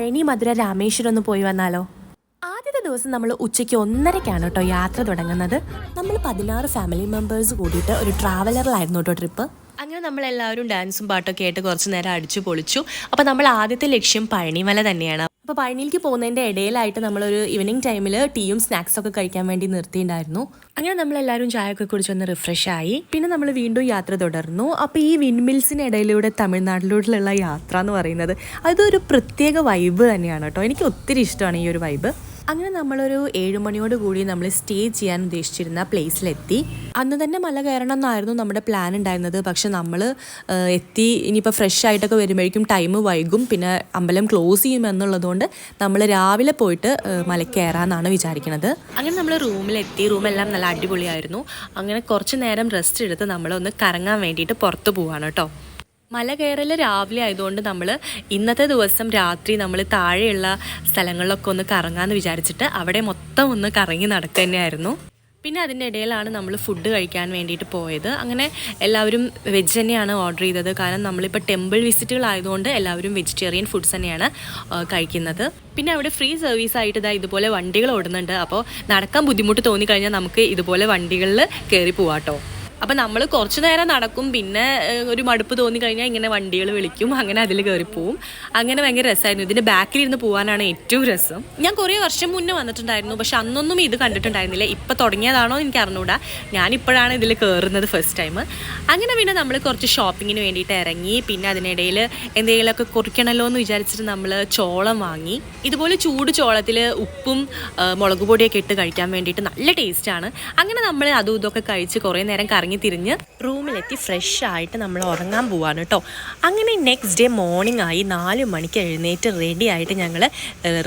പഴനി, മധുര, രാമേശ്വരം ഒന്ന് പോയി വന്നാലോ? ആദ്യത്തെ ദിവസം നമ്മൾ ഉച്ചയ്ക്ക് 1:30-ക്കാണ് കേട്ടോ യാത്ര തുടങ്ങുന്നത്. നമ്മൾ 16 ഫാമിലി മെമ്പേഴ്സ് കൂടിയിട്ട് ഒരു ട്രാവലറിലായിരുന്നു കേട്ടോ ട്രിപ്പ്. അങ്ങനെ നമ്മളെല്ലാവരും ഡാൻസും പാട്ടൊക്കെ ആയിട്ട് കുറച്ച് നേരം അടിച്ചു പൊളിച്ചു. അപ്പോൾ നമ്മൾ ആദ്യത്തെ ലക്ഷ്യം പഴനിമല തന്നെയാണ്. അപ്പോൾ പഴനിയിലേക്ക് പോകുന്നതിൻ്റെ ഇടയിലായിട്ട് നമ്മളൊരു ഈവനിങ് ടൈമിൽ ടീയും സ്നാക്സൊക്കെ കഴിക്കാൻ വേണ്ടി നിർത്തിയിട്ടുണ്ടായിരുന്നു. അങ്ങനെ നമ്മളെല്ലാവരും ചായയൊക്കെ കുടിച്ചൊന്ന് റിഫ്രഷ് ആയി. പിന്നെ നമ്മൾ വീണ്ടും യാത്ര തുടർന്നു. അപ്പോൾ ഈ വിൻമിൽസിനിടയിലൂടെ തമിഴ്നാട്ടിലോട്ടുള്ള യാത്ര എന്ന് പറയുന്നത് അതൊരു പ്രത്യേക വൈബ് തന്നെയാണ് കേട്ടോ. എനിക്ക് ഒത്തിരി ഇഷ്ടമാണ് ഈ ഒരു വൈബ്. അങ്ങനെ നമ്മളൊരു 7 മണിയോട് കൂടി നമ്മൾ സ്റ്റേ ചെയ്യാൻ ഉദ്ദേശിച്ചിരുന്ന പ്ലേസിലെത്തി. അന്ന് തന്നെ മല കയറണം എന്നായിരുന്നു നമ്മുടെ പ്ലാൻ ഉണ്ടായിരുന്നത്. പക്ഷെ നമ്മൾ എത്തി ഇനിയിപ്പോൾ ഫ്രഷ് ആയിട്ടൊക്കെ വരുമ്പോഴേക്കും ടൈം വൈകും, പിന്നെ അമ്പലം ക്ലോസ് ചെയ്യുമെന്നുള്ളതുകൊണ്ട് നമ്മൾ രാവിലെ പോയിട്ട് മല കയറാമെന്നാണ് വിചാരിക്കുന്നത്. അങ്ങനെ നമ്മൾ റൂമിലെത്തി. റൂമെല്ലാം നല്ല അടിപൊളിയായിരുന്നു. അങ്ങനെ കുറച്ച് നേരം റെസ്റ്റ് എടുത്ത് നമ്മളൊന്ന് കറങ്ങാൻ വേണ്ടിയിട്ട് പുറത്ത് പോവാണ് കേട്ടോ. മല കയറൽ രാവിലെ ആയതുകൊണ്ട് നമ്മൾ ഇന്നത്തെ ദിവസം രാത്രി നമ്മൾ താഴെയുള്ള സ്ഥലങ്ങളിലൊക്കെ ഒന്ന് കറങ്ങാമെന്ന് വിചാരിച്ചിട്ട് അവിടെ മൊത്തം ഒന്ന് കറങ്ങി നടക്കുക തന്നെയായിരുന്നു. പിന്നെ അതിൻ്റെ ഇടയിലാണ് നമ്മൾ ഫുഡ് കഴിക്കാൻ വേണ്ടിയിട്ട് പോയത്. അങ്ങനെ എല്ലാവരും വെജ് തന്നെയാണ് ഓർഡർ ചെയ്തത്. കാരണം നമ്മളിപ്പോൾ ടെമ്പിൾ വിസിറ്റുകളായതുകൊണ്ട് എല്ലാവരും വെജിറ്റേറിയൻ ഫുഡ്സ് തന്നെയാണ് കഴിക്കുന്നത്. പിന്നെ അവിടെ ഫ്രീ സർവീസായിട്ട് ഇതുപോലെ വണ്ടികൾ ഓടുന്നുണ്ട്. അപ്പോൾ നടക്കാൻ ബുദ്ധിമുട്ട് തോന്നിക്കഴിഞ്ഞാൽ നമുക്ക് ഇതുപോലെ വണ്ടികളിൽ കയറി പോവാട്ടോ. അപ്പം നമ്മൾ കുറച്ച് നേരം നടക്കും, പിന്നെ ഒരു മടുപ്പ് തോന്നിക്കഴിഞ്ഞാൽ ഇങ്ങനെ വണ്ടികൾ വിളിക്കും, അങ്ങനെ അതിൽ കയറിപ്പോവും. അങ്ങനെ ഭയങ്കര രസമായിരുന്നു. ഇതിൻ്റെ ബാക്കിലിരുന്ന് പോകാനാണ് ഏറ്റവും രസം. ഞാൻ കുറേ വർഷം മുന്നേ വന്നിട്ടുണ്ടായിരുന്നു, പക്ഷെ അന്നൊന്നും ഇത് കണ്ടിട്ടുണ്ടായിരുന്നില്ല. ഇപ്പം തുടങ്ങിയതാണോ എനിക്ക് അറിഞ്ഞൂടാ. ഞാനിപ്പോഴാണ് ഇതിൽ കയറുന്നത് ഫസ്റ്റ് ടൈം. അങ്ങനെ പിന്നെ നമ്മൾ കുറച്ച് ഷോപ്പിങ്ങിന് വേണ്ടിയിട്ട് ഇറങ്ങി. പിന്നെ അതിനിടയിൽ എന്തെങ്കിലുമൊക്കെ കുറിക്കണമല്ലോ എന്ന് വിചാരിച്ചിട്ട് നമ്മൾ ചോളം വാങ്ങി. ഇതുപോലെ ചൂട് ചോളത്തിൽ ഉപ്പും മുളക് പൊടിയൊക്കെ ഇട്ട് കഴിക്കാൻ വേണ്ടിയിട്ട് നല്ല ടേസ്റ്റാണ്. അങ്ങനെ നമ്മൾ അതും ഇതൊക്കെ കഴിച്ച് കുറേ നേരം തിരിഞ്ഞ് റൂമിലെത്തി ഫ്രഷ് ആയിട്ട് നമ്മൾ ഉറങ്ങാൻ പോവാണ് കേട്ടോ. അങ്ങനെ നെക്സ്റ്റ് ഡേ മോർണിംഗ് ആയി. 4 മണിക്ക് എഴുന്നേറ്റ് റെഡി ആയിട്ട് ഞങ്ങൾ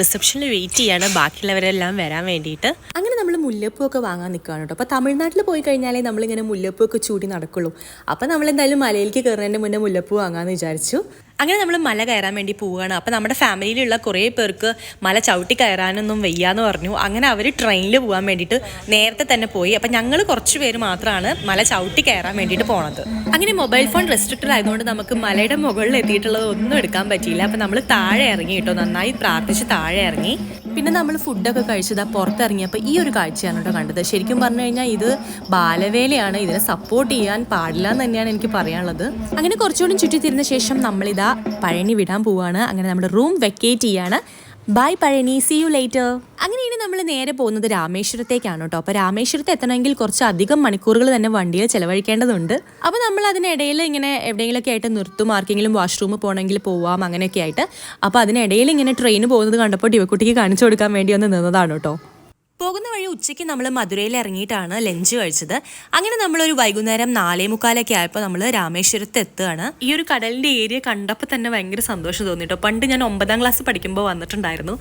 റിസപ്ഷനിൽ വെയിറ്റ് ചെയ്യാണ് ബാക്കിയുള്ളവരെല്ലാം വരാൻ വേണ്ടിയിട്ട്. അങ്ങനെ നമ്മൾ മുല്ലപ്പൂ ഒക്കെ വാങ്ങാൻ നിൽക്കുകയാണ് കേട്ടോ. അപ്പോൾ തമിഴ്നാട്ടിൽ പോയി കഴിഞ്ഞാലേ നമ്മളിങ്ങനെ മുല്ലപ്പൂ ഒക്കെ ചൂടി നടക്കുള്ളൂ. അപ്പോൾ നമ്മളെന്തായാലും മലയിലേക്ക് കയറുന്നതിൻ്റെ മുന്നേ മുല്ലപ്പൂ വാങ്ങാമെന്ന് വിചാരിച്ചു. അങ്ങനെ നമ്മൾ മല കയറാൻ വേണ്ടി പോവുകയാണ്. അപ്പോൾ നമ്മുടെ ഫാമിലിയിലുള്ള കുറേ പേർക്ക് മല ചവിട്ടി കയറാനൊന്നും വയ്യാന്ന് പറഞ്ഞു. അങ്ങനെ അവർ ട്രെയിനിൽ പോകാൻ വേണ്ടിയിട്ട് നേരത്തെ തന്നെ പോയി. അപ്പം ഞങ്ങൾ കുറച്ച് പേര് മാത്രമാണ് മല ചവിട്ടി കയറാൻ വേണ്ടിയിട്ട് പോണത്. അങ്ങനെ മൊബൈൽ ഫോൺ റെസ്ട്രിക്റ്റഡ് ആയതുകൊണ്ട് നമുക്ക് മലയുടെ മുകളിൽ എത്തിയിട്ടുള്ളത് ഒന്നും എടുക്കാൻ പറ്റിയില്ല. അപ്പം നമ്മൾ താഴെ ഇറങ്ങി കേട്ടോ, നന്നായി പ്രാർത്ഥിച്ച് താഴെ ഇറങ്ങി. പിന്നെ നമ്മൾ ഫുഡൊക്കെ കഴിച്ചത് പുറത്തിറങ്ങിയപ്പോൾ ഈ ഒരു കാഴ്ചയാണ് കേട്ടോ കണ്ടത്. ശരിക്കും പറഞ്ഞു കഴിഞ്ഞാൽ ഇത് ബാലവേലയാണ്. ഇതിനെ സപ്പോർട്ട് ചെയ്യാൻ പാടില്ല എന്ന് തന്നെയാണ് എനിക്ക് പറയാനുള്ളത്. അങ്ങനെ കുറച്ചുകൂടി ചുറ്റിത്തിരുന്ന ശേഷം നമ്മളിതാ പഴനി വിടാൻ പോവുകയാണ്. അങ്ങനെ നമ്മുടെ റൂം വെക്കേറ്റ് ചെയ്യാണ്. Bye Palani, see you later. അങ്ങനെ ഇനി നമ്മൾ നേരെ പോകുന്നത് രാമേശ്വരത്തേക്കാണ് കേട്ടോ. അപ്പോൾ രാമേശ്വരത്ത് എത്തണമെങ്കിൽ കുറച്ച് അധികം മണിക്കൂറുകൾ തന്നെ വണ്ടിയിൽ ചിലവഴിക്കേണ്ടതുണ്ട്. അപ്പോൾ നമ്മൾ അതിനിടയിൽ ഇങ്ങനെ എവിടെയെങ്കിലുമൊക്കെ ആയിട്ട് നിർത്തും, ആർക്കെങ്കിലും വാഷ്റൂമിൽ പോകണമെങ്കിൽ പോവാം, അങ്ങനെയൊക്കെ ആയിട്ട്. അപ്പോൾ അതിനിടയിൽ ഇങ്ങനെ ട്രെയിൻ പോകുന്നത് കണ്ടപ്പോൾ ദിവക്കുട്ടിക്ക് കാണിച്ചു കൊടുക്കാൻ വേണ്ടി ഒന്ന് നിന്നതാണ് കേട്ടോ. പോകുന്ന വഴി ഉച്ചയ്ക്ക് നമ്മൾ മധുരയിൽ ഇറങ്ങിയിട്ടാണ് ലഞ്ച് കഴിച്ചത്. അങ്ങനെ നമ്മളൊരു വൈകുന്നേരം 4:45 ആയപ്പോൾ നമ്മൾ രാമേശ്വരത്ത് എത്തുകയാണ്. ഈ ഒരു കടലിൻ്റെ ഏരിയ കണ്ടപ്പോൾ തന്നെ ഭയങ്കര സന്തോഷം തോന്നിട്ടോ. പണ്ട് ഞാൻ 9ാം ക്ലാസ് പഠിക്കുമ്പോൾ വന്നിട്ടുണ്ടായിരുന്നു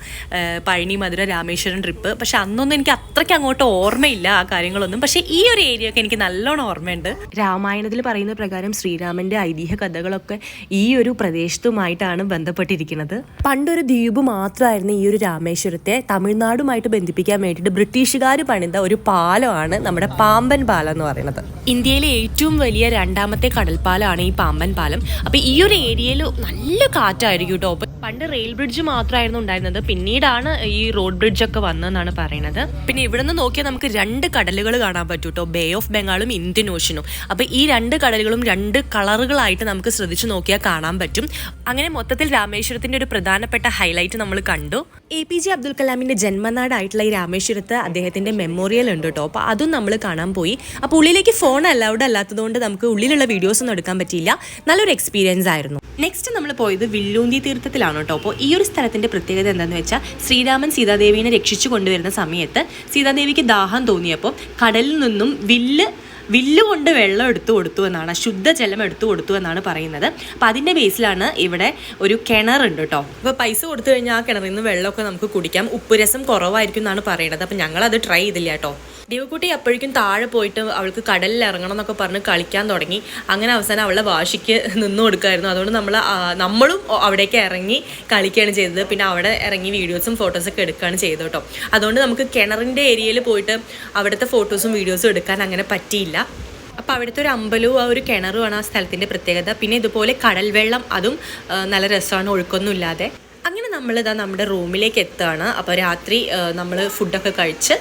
പഴനി, മധുര, രാമേശ്വരം ട്രിപ്പ്. പക്ഷെ അന്നൊന്നും എനിക്ക് അത്രയ്ക്ക് അങ്ങോട്ട് ഓർമ്മയില്ല ആ കാര്യങ്ങളൊന്നും. പക്ഷേ ഈ ഒരു ഏരിയ ഒക്കെ എനിക്ക് നല്ലോണം ഓർമ്മയുണ്ട്. രാമായണത്തിൽ പറയുന്ന പ്രകാരം ശ്രീരാമൻ്റെ ഐതിഹ്യ കഥകളൊക്കെ ഈ ഒരു പ്രദേശത്തുമായിട്ടാണ് ബന്ധപ്പെട്ടിരിക്കുന്നത്. പണ്ടൊരു ദ്വീപ് മാത്രമായിരുന്നു ഈ ഒരു രാമേശ്വരത്തെ തമിഴ്നാടുമായിട്ട് ബന്ധിപ്പിക്കാൻ വേണ്ടിയിട്ട് ബ്രിട്ടീഷുകാർ പണിത ഒരു പാലമാണ് നമ്മുടെ പാമ്പൻ പാലം എന്ന് പറയുന്നത്. ഇന്ത്യയിലെ ഏറ്റവും വലിയ 2ാമത്തെ കടൽപ്പാലമാണ് ഈ പാമ്പൻ പാലം. അപ്പോൾ ഈ ഒരു ഏരിയയിൽ നല്ല കാറ്റായിരിക്കും കേട്ടോ. പണ്ട് റെയിൽ ബ്രിഡ്ജ് മാത്രമായിരുന്നു ഉണ്ടായിരുന്നത്, പിന്നീടാണ് ഈ റോഡ് ബ്രിഡ്ജ് ഒക്കെ വന്നതെന്നാണ് പറയുന്നത്. പിന്നെ ഇവിടെ നിന്ന് നോക്കിയാൽ നമുക്ക് 2 കടലുകൾ കാണാൻ പറ്റും കേട്ടോ, ബേ ഓഫ് ബംഗാളും ഇന്ത്യൻ ഓഷ്യനും. അപ്പോൾ ഈ 2 കടലുകളും 2 കളറുകളായിട്ട് നമുക്ക് ശ്രദ്ധിച്ചു നോക്കിയാൽ കാണാൻ പറ്റും. അങ്ങനെ മൊത്തത്തിൽ രാമേശ്വരത്തിന്റെ ഒരു പ്രധാനപ്പെട്ട ഹൈലൈറ്റ് നമ്മൾ കണ്ടു. APJ അബ്ദുൽ കലാമിന്റെ ജന്മനാടായിട്ടുള്ള ഈ രാമേശ്വരത്ത് അദ്ദേഹത്തിന്റെ മെമ്മോറിയൽ ഉണ്ട് കേട്ടോ. അപ്പോൾ അതും നമ്മൾ കാണാൻ പോയി. അപ്പോൾ ഉള്ളിലേക്ക് ഫോൺ അലൗഡ് അല്ലാത്തതുകൊണ്ട് നമുക്ക് ഉള്ളിലുള്ള വീഡിയോസ് ഒന്നും എടുക്കാൻ പറ്റിയില്ല. നല്ലൊരു എക്സ്പീരിയൻസ് ആയിരുന്നു. നെക്സ്റ്റ് നമ്മൾ പോയത് വില്ലൂന്തി തീർത്ഥത്തിലാണ് കേട്ടോ. അപ്പോൾ ഈ ഒരു സ്ഥലത്തിന്റെ പ്രത്യേകത എന്താണെന്ന് വെച്ചാൽ ശ്രീരാമൻ സീതാദേവിനെ രക്ഷിച്ചു കൊണ്ടുവരുന്ന സമയത്ത് സീതാദേവിക്ക് ദാഹം തോന്നിയപ്പോൾ കടലിൽ നിന്നും വില്ലുകൊണ്ട് വെള്ളം എടുത്തു കൊടുത്തു എന്നാണ്, ശുദ്ധജലം എടുത്തു കൊടുത്തു എന്നാണ് പറയുന്നത്. അപ്പോൾ അതിൻ്റെ ബേസിലാണ് ഇവിടെ ഒരു കിണറുണ്ട് കേട്ടോ. അപ്പോൾ പൈസ കൊടുത്തു കഴിഞ്ഞാൽ ആ കിണറിൽ നിന്ന് വെള്ളമൊക്കെ നമുക്ക് കുടിക്കാം. ഉപ്പുരസം കുറവായിരിക്കും എന്നാണ് പറയുന്നത്. അപ്പോൾ ഞങ്ങളത് ട്രൈ ചെയ്തില്ല കേട്ടോ. ദിവക്കുട്ടി അപ്പോഴേക്കും താഴെ പോയിട്ട് അവൾക്ക് കടലിൽ ഇറങ്ങണം എന്നൊക്കെ പറഞ്ഞ് കളിക്കാൻ തുടങ്ങി. അങ്ങനെ അവസാനം അവളുടെ വാശിക്ക് നിന്നു കൊടുക്കുമായിരുന്നു. അതുകൊണ്ട് നമ്മളും അവിടേക്ക് ഇറങ്ങി കളിക്കുകയാണ് ചെയ്തത്. പിന്നെ അവിടെ ഇറങ്ങി വീഡിയോസും ഫോട്ടോസൊക്കെ എടുക്കുകയാണ് ചെയ്തത് കേട്ടോ. അതുകൊണ്ട് നമുക്ക് കിണറിൻ്റെ ഏരിയയിൽ പോയിട്ട് അവിടുത്തെ ഫോട്ടോസും വീഡിയോസും എടുക്കാൻ അങ്ങനെ പറ്റിയില്ല. അപ്പോൾ അവിടുത്തെ ഒരു അമ്പലവും ആ ഒരു കിണറുമാണ് ആ സ്ഥലത്തിൻ്റെ പ്രത്യേകത. പിന്നെ ഇതുപോലെ കടൽ വെള്ളം, അതും നല്ല രസമാണ്, ഒഴുക്കൊന്നും ഇല്ലാതെ. അങ്ങനെ നമ്മളിതാ നമ്മുടെ റൂമിലേക്ക് എത്തുകയാണ്. അപ്പോൾ രാത്രി നമ്മൾ ഫുഡൊക്കെ കഴിച്ച്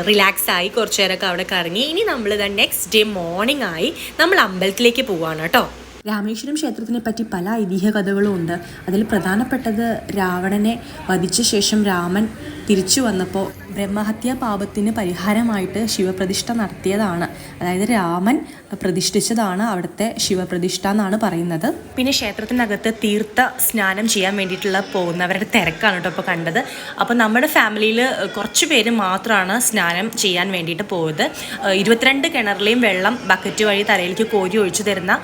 റിലാക്സ് ആയി കുറച്ച് നേരമൊക്കെ അവിടെ കറങ്ങി. ഇനി നമ്മളിതാ നെക്സ്റ്റ് ഡേ മോർണിംഗ് ആയി നമ്മൾ അമ്പലത്തിലേക്ക് പോവാണ് കേട്ടോ. രാമേശ്വരം ക്ഷേത്രത്തിനെ പറ്റി പല ഐതിഹ്യ കഥകളും ഉണ്ട്. അതിൽ പ്രധാനപ്പെട്ടത് രാവണനെ വധിച്ച ശേഷം രാമൻ തിരിച്ചു വന്നപ്പോൾ ബ്രഹ്മഹത്യാ പാപത്തിന് പരിഹാരമായിട്ട് ശിവപ്രതിഷ്ഠ നടത്തിയതാണ്. അതായത് രാമൻ പ്രതിഷ്ഠിച്ചതാണ് അവിടുത്തെ ശിവപ്രതിഷ്ഠ എന്നാണ് പറയുന്നത്. പിന്നെ ക്ഷേത്രത്തിനകത്ത് തീർത്ഥ സ്നാനം ചെയ്യാൻ വേണ്ടിയിട്ടുള്ള പോകുന്നവരുടെ തിരക്കാണ് കേട്ടോ ഇപ്പോൾ കണ്ടത്. അപ്പോൾ നമ്മുടെ ഫാമിലിയിൽ കുറച്ച് പേര് മാത്രമാണ് സ്നാനം ചെയ്യാൻ വേണ്ടിയിട്ട് പോയത്. 22 കിണറിലെയും വെള്ളം ബക്കറ്റ് വഴി തലയിലേക്ക് കോരി ഒഴിച്ചു തരുന്ന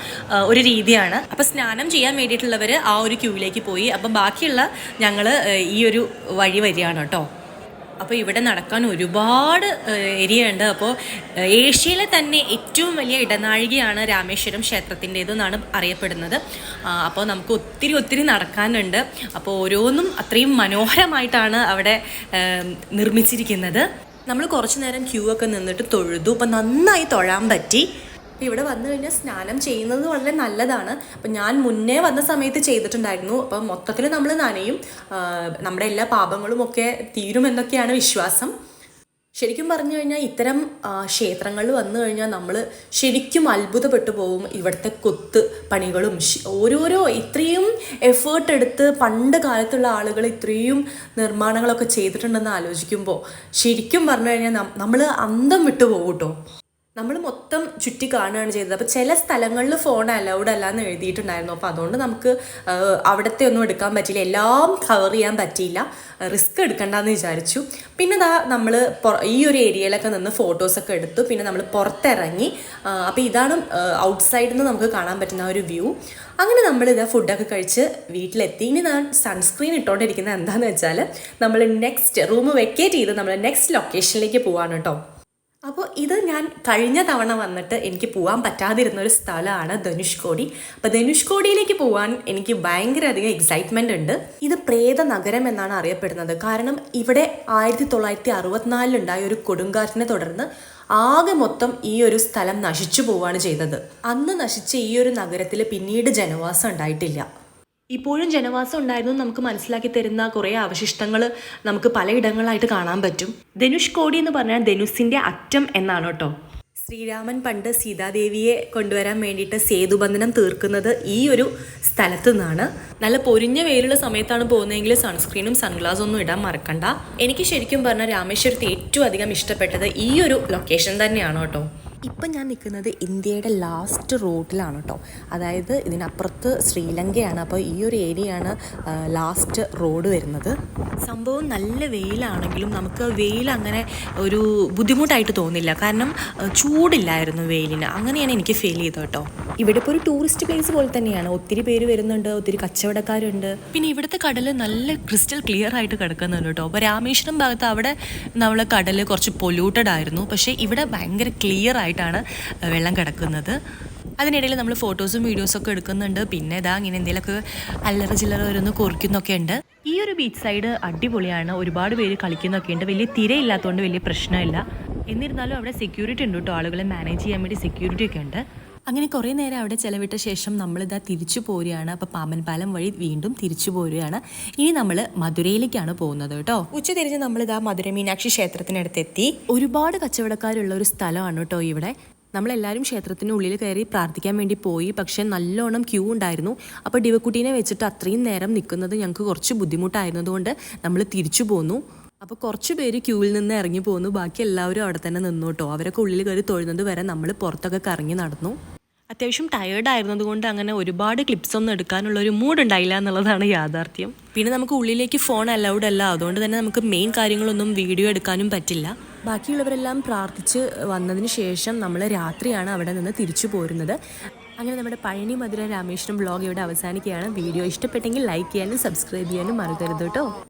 ഒരു രീതിയാണ്. അപ്പോൾ സ്നാനം ചെയ്യാൻ വേണ്ടിയിട്ടുള്ളവർ ആ ഒരു ക്യൂവിലേക്ക് പോയി. അപ്പോൾ ബാക്കിയുള്ള ഞങ്ങൾ ഈ ഒരു വഴി വരികയാണ് കേട്ടോ. അപ്പോൾ ഇവിടെ നടക്കാൻ ഒരുപാട് ഏരിയ ഉണ്ട്. അപ്പോൾ ഏഷ്യയിലെ തന്നെ ഏറ്റവും വലിയ ഇടനാഴികയാണ് രാമേശ്വരം ക്ഷേത്രത്തിൻ്റേതെന്നാണ് അറിയപ്പെടുന്നത്. അപ്പോൾ നമുക്ക് ഒത്തിരി നടക്കാനുണ്ട്. അപ്പോൾ ഓരോന്നും അത്രയും മനോഹരമായിട്ടാണ് അവിടെ നിർമ്മിച്ചിരിക്കുന്നത്. നമ്മൾ കുറച്ച് നേരം ക്യൂ ഒക്കെ നിന്നിട്ട് തൊഴുതു. അപ്പോൾ നന്നായി തൊഴാൻ പറ്റി. അപ്പോൾ ഇവിടെ വന്നു കഴിഞ്ഞാൽ സ്നാനം ചെയ്യുന്നത് വളരെ നല്ലതാണ്. അപ്പം ഞാൻ മുന്നേ വന്ന സമയത്ത് ചെയ്തിട്ടുണ്ടായിരുന്നു. അപ്പം മൊത്തത്തിൽ നമ്മൾ നനയും, നമ്മുടെ എല്ലാ പാപങ്ങളും ഒക്കെ തീരുമെന്നൊക്കെയാണ് വിശ്വാസം. ശരിക്കും പറഞ്ഞു കഴിഞ്ഞാൽ ഇത്തരം ക്ഷേത്രങ്ങളിൽ വന്നു കഴിഞ്ഞാൽ നമ്മൾ ശരിക്കും അത്ഭുതപ്പെട്ടു പോകും. ഇവിടുത്തെ കൊത്ത് പണികളും ഓരോരോ ഇത്രയും എഫേർട്ട് എടുത്ത് പണ്ട് കാലത്തുള്ള ആളുകൾ ഇത്രയും നിർമ്മാണങ്ങളൊക്കെ ചെയ്തിട്ടുണ്ടെന്ന് ആലോചിക്കുമ്പോൾ ശരിക്കും പറഞ്ഞു കഴിഞ്ഞാൽ നമ്മൾ അന്തം വിട്ടു പോകും കേട്ടോ. നമ്മൾ മൊത്തം ചുറ്റി കാണുകയാണ് ചെയ്തത്. അപ്പോൾ ചില സ്ഥലങ്ങളിൽ ഫോൺ അലൗഡ് അല്ല എന്ന് എഴുതിയിട്ടുണ്ടായിരുന്നു. അപ്പോൾ അതുകൊണ്ട് നമുക്ക് അവിടുത്തെ ഒന്നും എടുക്കാൻ പറ്റിയില്ല, എല്ലാം കവർ ചെയ്യാൻ പറ്റിയില്ല, റിസ്ക് എടുക്കണ്ടെന്ന് വിചാരിച്ചു. പിന്നെ നമ്മൾ ഈ ഒരു ഏരിയയിലൊക്കെ നിന്ന് ഫോട്ടോസൊക്കെ എടുത്തു. പിന്നെ നമ്മൾ പുറത്തിറങ്ങി. അപ്പോൾ ഇതാണ് ഔട്ട്സൈഡിൽ നിന്ന് നമുക്ക് കാണാൻ പറ്റുന്ന ഒരു വ്യൂ. അങ്ങനെ നമ്മളിതാ ഫുഡൊക്കെ കഴിച്ച് വീട്ടിലെത്തി. ഇനി ഞാൻ സൺസ്ക്രീൻ ഇട്ടുകൊണ്ടിരിക്കുന്നത് എന്താണെന്ന് വെച്ചാൽ നമ്മൾ നെക്സ്റ്റ് റൂം വെക്കേറ്റ് ചെയ്ത് നമ്മൾ നെക്സ്റ്റ് ലൊക്കേഷനിലേക്ക് പോവാണ് കേട്ടോ. അപ്പോൾ ഇത് ഞാൻ കഴിഞ്ഞ തവണ വന്നിട്ട് എനിക്ക് പോകാൻ പറ്റാതിരുന്നൊരു സ്ഥലമാണ് ധനുഷ്കോടി. അപ്പോൾ ധനുഷ്കോടിയിലേക്ക് പോകാൻ എനിക്ക് ഭയങ്കര അധികം എക്സൈറ്റ്മെൻ്റ് ഉണ്ട്. ഇത് പ്രേത നഗരം എന്നാണ് അറിയപ്പെടുന്നത്. കാരണം ഇവിടെ 1964 ഒരു കൊടുങ്കാറ്റിനെ തുടർന്ന് ആകെ മൊത്തം ഈ ഒരു സ്ഥലം നശിച്ചു പോവുകയാണ് ചെയ്തത്. അന്ന് നശിച്ച ഈ ഒരു നഗരത്തിൽ പിന്നീട് ജനവാസം ഉണ്ടായിട്ടില്ല. ഇപ്പോഴും ജനവാസം ഉണ്ടായിരുന്നു നമുക്ക് മനസ്സിലാക്കി തരുന്ന കുറേ അവശിഷ്ടങ്ങൾ നമുക്ക് പലയിടങ്ങളായിട്ട് കാണാൻ പറ്റും. ധനുഷ്കോടി എന്ന് പറഞ്ഞാൽ ധനുസിൻ്റെ അറ്റം എന്നാണ് കേട്ടോ. ശ്രീരാമൻ പണ്ട് സീതാദേവിയെ കൊണ്ടുവരാൻ വേണ്ടിയിട്ട് സേതുബന്ധനം തീർക്കുന്നത് ഈ ഒരു സ്ഥലത്തു നിന്നാണ്. നല്ല പൊരിഞ്ഞ വെയിലുള്ള സമയത്താണ് പോകുന്നതെങ്കിൽ സൺസ്ക്രീനും സൺഗ്ലാസും ഒന്നും ഇടാൻ മറക്കണ്ട. എനിക്ക് ശരിക്കും പറഞ്ഞാൽ രാമേശ്വരത്ത് ഏറ്റവും അധികം ഇഷ്ടപ്പെട്ടത് ഈ ഒരു ലൊക്കേഷൻ തന്നെയാണ് കേട്ടോ. ഇപ്പം ഞാൻ നിൽക്കുന്നത് ഇന്ത്യയുടെ ലാസ്റ്റ് റോഡിലാണ് കേട്ടോ. അതായത് ഇതിനപ്പുറത്ത് ശ്രീലങ്കയാണ്. അപ്പോൾ ഈ ഒരു ഏരിയയാണ് ലാസ്റ്റ് റോഡ് വരുന്നത്. സംഭവം നല്ല വെയിലാണെങ്കിലും നമുക്ക് വെയിൽ അങ്ങനെ ഒരു ബുദ്ധിമുട്ടായിട്ട് തോന്നില്ല. കാരണം ചൂടില്ലായിരുന്നു വെയിലിന്. അങ്ങനെയാണ് എനിക്ക് ഫീൽ ചെയ്തത് കേട്ടോ. ഇവിടെ ഇപ്പോൾ ഒരു ടൂറിസ്റ്റ് പ്ലേസ് പോലെ തന്നെയാണ്. ഒത്തിരി പേര് വരുന്നുണ്ട്, ഒത്തിരി കച്ചവടക്കാരുണ്ട്. പിന്നെ ഇവിടുത്തെ കടൽ നല്ല ക്രിസ്റ്റൽ ക്ലിയർ ആയിട്ട് കിടക്കുന്നുണ്ട് കേട്ടോ. അപ്പോൾ രാമേശ്വരം ഭാഗത്ത് അവിടെ നമ്മളെ കടൽ കുറച്ച് പൊല്യൂട്ടഡ് ആയിരുന്നു. പക്ഷേ ഇവിടെ ഭയങ്കര ക്ലിയർ ആയിട്ടാണ് വെള്ളം കിടക്കുന്നത്. അതിനിടയിൽ നമ്മൾ ഫോട്ടോസും വീഡിയോസൊക്കെ എടുക്കുന്നുണ്ട്. പിന്നെ ഇതാ ഇങ്ങനെ എന്തെങ്കിലുമൊക്കെ അല്ലറ ചില്ലറ ഓരോന്ന് കുറിക്കുന്നൊക്കെ ഉണ്ട്. ഈ ഒരു ബീച്ച് സൈഡ് അടിപൊളിയാണ്. ഒരുപാട് പേര് കളിക്കുന്നൊക്കെ ഉണ്ട്. വലിയ തിരയില്ലാത്തതുകൊണ്ട് വലിയ പ്രശ്നമില്ല. എന്നിരുന്നാലും അവിടെ സെക്യൂരിറ്റി ഉണ്ട് കേട്ടോ. ആളുകളെ മാനേജ് ചെയ്യാൻ വേണ്ടി സെക്യൂരിറ്റി ഒക്കെ ഉണ്ട്. അങ്ങനെ കുറേ നേരം അവിടെ ചിലവിട്ട ശേഷം നമ്മളിതാ തിരിച്ചു പോരുകയാണ്. അപ്പോൾ പാമ്പൻപാലം വഴി വീണ്ടും തിരിച്ചു പോരുകയാണ്. ഇനി നമ്മൾ മധുരയിലേക്കാണ് പോകുന്നത് കേട്ടോ. ഉച്ച തിരിഞ്ഞ് നമ്മളിതാ മധുര മീനാക്ഷി ക്ഷേത്രത്തിനടുത്തെത്തി. ഒരുപാട് കച്ചവടക്കാരുള്ള ഒരു സ്ഥലമാണ് കേട്ടോ ഇവിടെ. നമ്മളെല്ലാവരും ക്ഷേത്രത്തിനുള്ളിൽ കയറി പ്രാർത്ഥിക്കാൻ വേണ്ടി പോയി. പക്ഷേ നല്ലോണം ക്യൂ ഉണ്ടായിരുന്നു. അപ്പോൾ ഡിവക്കുട്ടീനെ വെച്ചിട്ട് അത്രയും നേരം നിൽക്കുന്നത് ഞങ്ങൾക്ക് കുറച്ച് ബുദ്ധിമുട്ടായിരുന്നതുകൊണ്ട് നമ്മൾ തിരിച്ചു പോന്നു. അപ്പോൾ കുറച്ച് പേര് ക്യൂവിൽ നിന്ന് ഇറങ്ങി പോന്നു. ബാക്കി എല്ലാവരും അവിടെ തന്നെ നിന്നു കേട്ടോ. അവരൊക്കെ ഉള്ളിൽ കയറി തൊഴുന്നത് വരെ നമ്മൾ പുറത്തൊക്കെ കറങ്ങി നടന്നു. അത്യാവശ്യം ടയേർഡ് ആയിരുന്നതുകൊണ്ട് അങ്ങനെ ഒരുപാട് ക്ലിപ്സ് ഒന്നും എടുക്കാനുള്ള ഒരു മൂഡ് ഉണ്ടായില്ല എന്നുള്ളതാണ് യാഥാർത്ഥ്യം. പിന്നെ നമുക്ക് ഉള്ളിലേക്ക് ഫോൺ അലൗഡ് അല്ല. അതുകൊണ്ട് തന്നെ നമുക്ക് മെയിൻ കാര്യങ്ങളൊന്നും വീഡിയോ എടുക്കാനും പറ്റില്ല. ബാക്കിയുള്ളവരെല്ലാം പ്രാർത്ഥിച്ച് വന്നതിന് ശേഷം നമ്മൾ രാത്രിയാണ് അവിടെ നിന്ന് തിരിച്ചു പോരുന്നത്. അങ്ങനെ നമ്മുടെ പഴനി മധുര രാമേശ്വരം വ്ളോഗ് ഇവിടെ അവസാനിക്കുകയാണ്. വീഡിയോ ഇഷ്ടപ്പെട്ടെങ്കിൽ ലൈക്ക് ചെയ്യാനും സബ്സ്ക്രൈബ് ചെയ്യാനും മറക്കരുത് കേട്ടോ.